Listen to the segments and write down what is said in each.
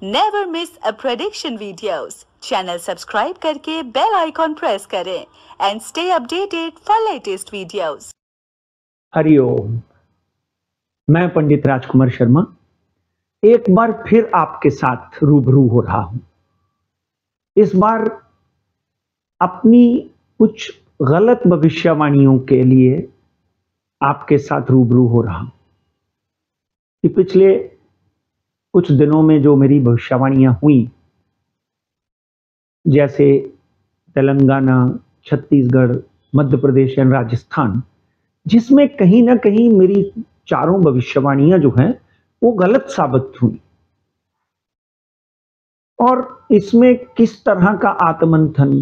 Never miss अ prediction videos. Channel subscribe करके bell icon press करें and stay updated for latest videos. Hariom. मैं पंडित राजकुमार शर्मा एक बार फिर आपके साथ रूबरू हो रहा हूं। इस बार अपनी कुछ गलत भविष्यवाणियों के लिए आपके साथ रूबरू हो रहा हूं कि पिछले कुछ दिनों में जो मेरी भविष्यवाणियां हुई, जैसे तेलंगाना, छत्तीसगढ़, मध्य प्रदेश और राजस्थान, जिसमें कहीं ना कहीं मेरी चारों भविष्यवाणियां जो हैं वो गलत साबित हुई। और इसमें किस तरह का आत्ममंथन,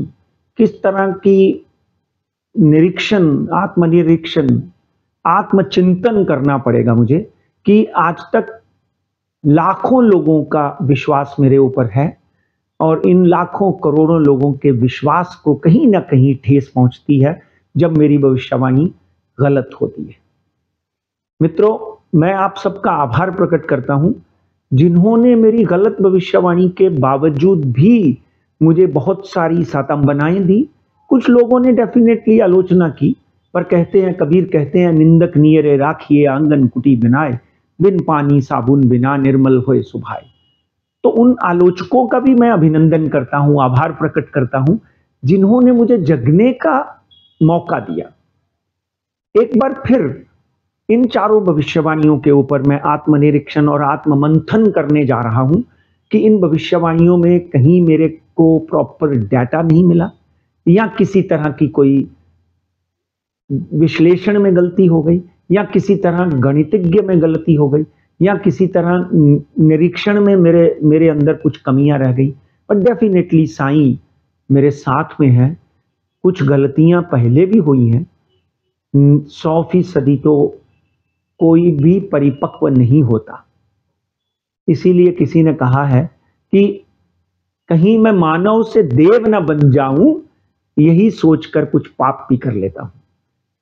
किस तरह की निरीक्षण, आत्मनिरीक्षण, आत्मचिंतन करना पड़ेगा मुझे कि आज तक लाखों लोगों का विश्वास मेरे ऊपर है और इन लाखों करोड़ों लोगों के विश्वास को कहीं ना कहीं ठेस पहुंचती है जब मेरी भविष्यवाणी गलत होती है। मित्रों, मैं आप सबका आभार प्रकट करता हूं जिन्होंने मेरी गलत भविष्यवाणी के बावजूद भी मुझे बहुत सारी सांत्वनाएं दी। कुछ लोगों ने डेफिनेटली आलोचना की, पर कहते हैं, कबीर कहते हैं, निंदक नियरे राखिए आंगन कुटी बिनाए, बिन पानी साबुन बिना निर्मल होए सुभाए। तो उन आलोचकों का भी मैं अभिनंदन करता हूं, आभार प्रकट करता हूं जिन्होंने मुझे जगने का मौका दिया। एक बार फिर इन चारों भविष्यवाणियों के ऊपर मैं आत्मनिरीक्षण और आत्ममंथन करने जा रहा हूं कि इन भविष्यवाणियों में कहीं मेरे को प्रॉपर डाटा नहीं मिला या किसी तरह की कोई विश्लेषण में गलती हो गई या किसी तरह गणितज्ञ में गलती हो गई या किसी तरह निरीक्षण में मेरे अंदर कुछ कमियां रह गई। पर डेफिनेटली साईं मेरे साथ में है। कुछ गलतियां पहले भी हुई हैं। 100% तो कोई भी परिपक्व नहीं होता। इसीलिए किसी ने कहा है कि कहीं मैं मानव से देव न बन जाऊं, यही सोचकर कुछ पाप भी कर लेता हूं।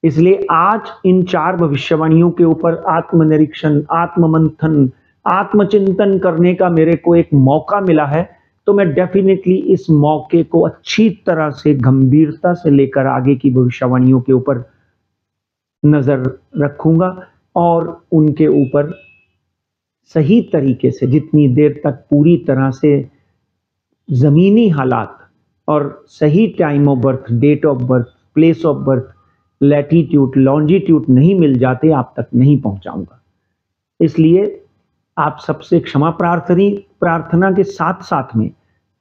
इसलिए आज इन चार भविष्यवाणियों के ऊपर आत्मनिरीक्षण, आत्ममंथन, आत्मचिंतन करने का मेरे को एक मौका मिला है। तो मैं डेफिनेटली इस मौके को अच्छी तरह से गंभीरता से लेकर आगे की भविष्यवाणियों के ऊपर नजर रखूंगा और उनके ऊपर सही तरीके से, जितनी देर तक पूरी तरह से जमीनी हालात और सही time of birth, date of birth, place of birth, latitude, longitude नहीं मिल जाते, आप तक नहीं पहुंचाऊंगा। इसलिए आप सबसे क्षमा प्रार्थना के साथ साथ में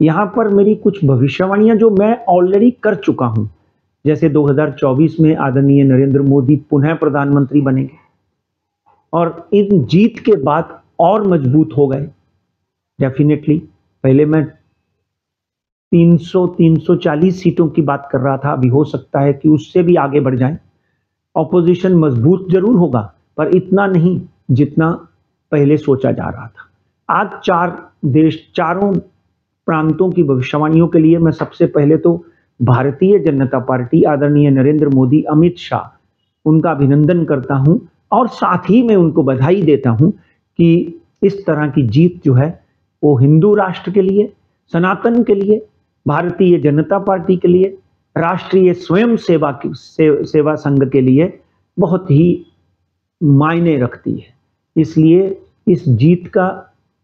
यहां पर मेरी कुछ भविष्यवाणियां जो मैं ऑलरेडी कर चुका हूं, जैसे 2024 में आदरणीय नरेंद्र मोदी पुनः प्रधानमंत्री बनेंगे और इन जीत के बाद और मजबूत हो गए। डेफिनेटली पहले मैं 340 सीटों की बात कर रहा था, अभी हो सकता है कि उससे भी आगे बढ़ जाए। ऑपोजिशन मजबूत जरूर होगा पर इतना नहीं जितना पहले सोचा जा रहा था। आज चारों प्रांतों की भविष्यवाणियों के लिए मैं सबसे पहले तो भारतीय जनता पार्टी, आदरणीय नरेंद्र मोदी, अमित शाह, उनका अभिनंदन करता हूं और साथ ही मैं उनको बधाई देता हूं कि इस तरह की जीत जो है वो हिंदू राष्ट्र के लिए, सनातन के लिए, भारतीय जनता पार्टी के लिए, राष्ट्रीय स्वयं सेवा संघ के लिए बहुत ही मायने रखती है। इसलिए इस जीत का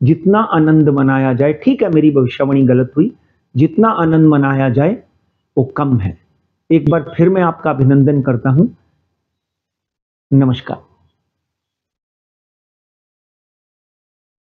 जितना आनंद मनाया जाए, ठीक है मेरी भविष्यवाणी गलत हुई, जितना आनंद मनाया जाए वो कम है। एक बार फिर मैं आपका अभिनंदन करता हूं। नमस्कार।